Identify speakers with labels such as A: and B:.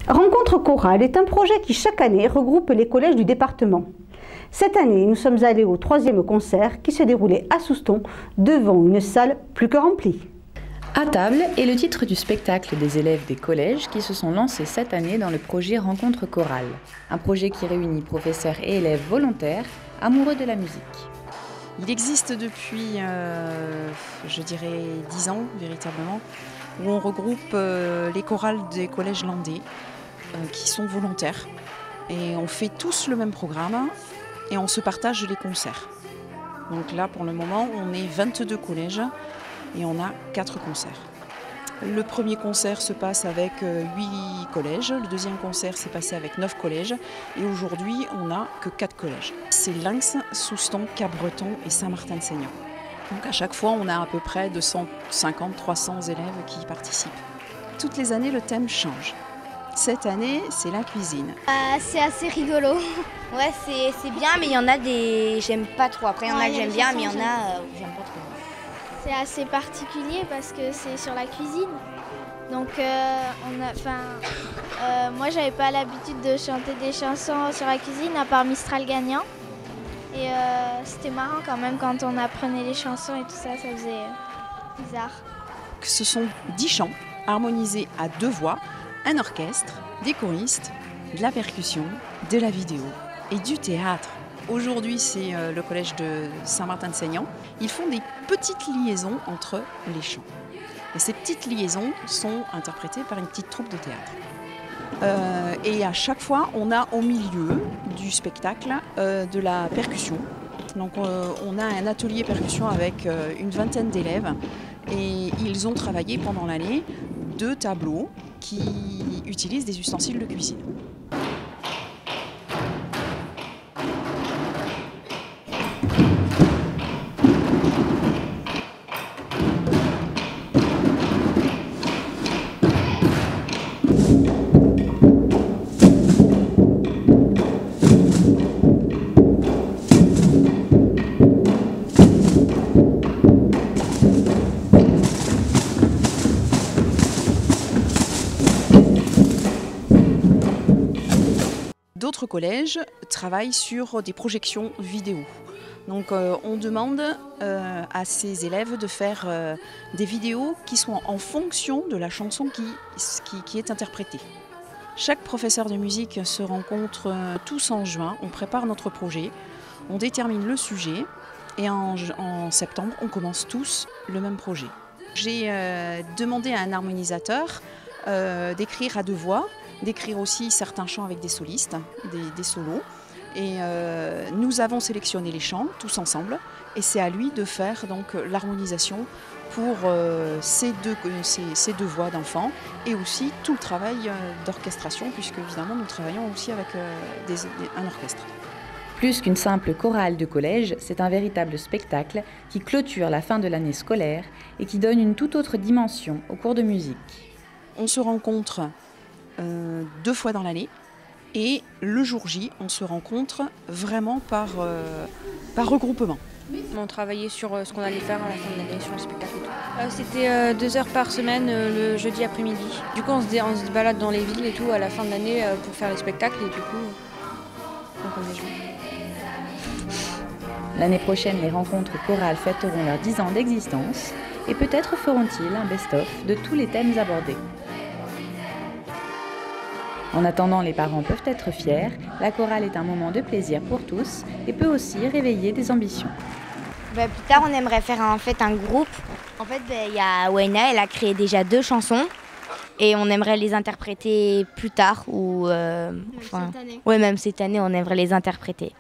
A: Rencontre chorale est un projet qui chaque année regroupe les collèges du département. Cette année, nous sommes allés au 3e concert qui se déroulait à Souston devant une salle plus que remplie.
B: À table est le titre du spectacle des élèves des collèges qui se sont lancés cette année dans le projet Rencontre chorale, un projet qui réunit professeurs et élèves volontaires amoureux de la musique.
C: Il existe depuis, je dirais, 10 ans véritablement, où on regroupe les chorales des collèges landais qui sont volontaires. Et on fait tous le même programme et on se partage les concerts. Donc là, pour le moment, on est 22 collèges et on a 4 concerts. Le premier concert se passe avec 8 collèges, le deuxième concert s'est passé avec 9 collèges et aujourd'hui, on n'a que 4 collèges. C'est Lens, Souston, Cap-Breton et Saint-Martin-de-Seignan. Donc à chaque fois, on a à peu près 250-300 élèves qui y participent. Toutes les années, le thème change. Cette année, c'est la cuisine.
D: C'est assez rigolo. Ouais, c'est bien, mais il y en a des j'aime pas trop. Après, il y en a que j'aime bien, mais il y en a j'aime pas trop.
E: C'est assez particulier parce que c'est sur la cuisine. Donc, moi, j'avais pas l'habitude de chanter des chansons sur la cuisine, à part Mistral gagnant. Et c'était marrant quand même quand on apprenait les chansons et tout ça, ça faisait bizarre.
C: Ce sont 10 chants harmonisés à 2 voix, un orchestre, des choristes, de la percussion, de la vidéo et du théâtre. Aujourd'hui, c'est le collège de Saint-Martin-de-Seignan. Ils font des petites liaisons entre les chants. Et ces petites liaisons sont interprétées par une petite troupe de théâtre. Et à chaque fois, on a au milieu du spectacle de la percussion. Donc on a un atelier percussion avec une vingtaine d'élèves et ils ont travaillé pendant l'année 2 tableaux qui utilisent des ustensiles de cuisine. D'autres collèges travaillent sur des projections vidéo. Donc on demande à ces élèves de faire des vidéos qui sont en fonction de la chanson qui est interprétée. Chaque professeur de musique se rencontre tous en juin, on prépare notre projet, on détermine le sujet et en septembre on commence tous le même projet. J'ai demandé à un harmonisateur d'écrire à 2 voix, d'écrire aussi certains chants avec des solistes, des solos. Et nous avons sélectionné les chants tous ensemble et c'est à lui de faire donc l'harmonisation pour ces deux voix d'enfants et aussi tout le travail d'orchestration puisque évidemment nous travaillons aussi avec un orchestre.
B: Plus qu'une simple chorale de collège, c'est un véritable spectacle qui clôture la fin de l'année scolaire et qui donne une toute autre dimension au cours de musique.
C: On se rencontre 2 fois dans l'année et le jour J, on se rencontre vraiment par regroupement.
F: On travaillait sur ce qu'on allait faire à la fin de l'année, sur le spectacle et tout. C'était 2 heures par semaine le jeudi après-midi. Du coup, on se balade dans les villes et tout à la fin de l'année pour faire les spectacles et du coup, on est joué.
B: L'année prochaine, les rencontres chorales fêteront leurs 10 ans d'existence et peut-être feront-ils un best-of de tous les thèmes abordés. En attendant, les parents peuvent être fiers, la chorale est un moment de plaisir pour tous et peut aussi réveiller des ambitions.
D: Plus tard, on aimerait faire en fait un groupe. En fait, il y a Wayna, elle a créé déjà 2 chansons et on aimerait les interpréter plus tard ou
E: cette année.
D: Ouais, même cette année, on aimerait les interpréter.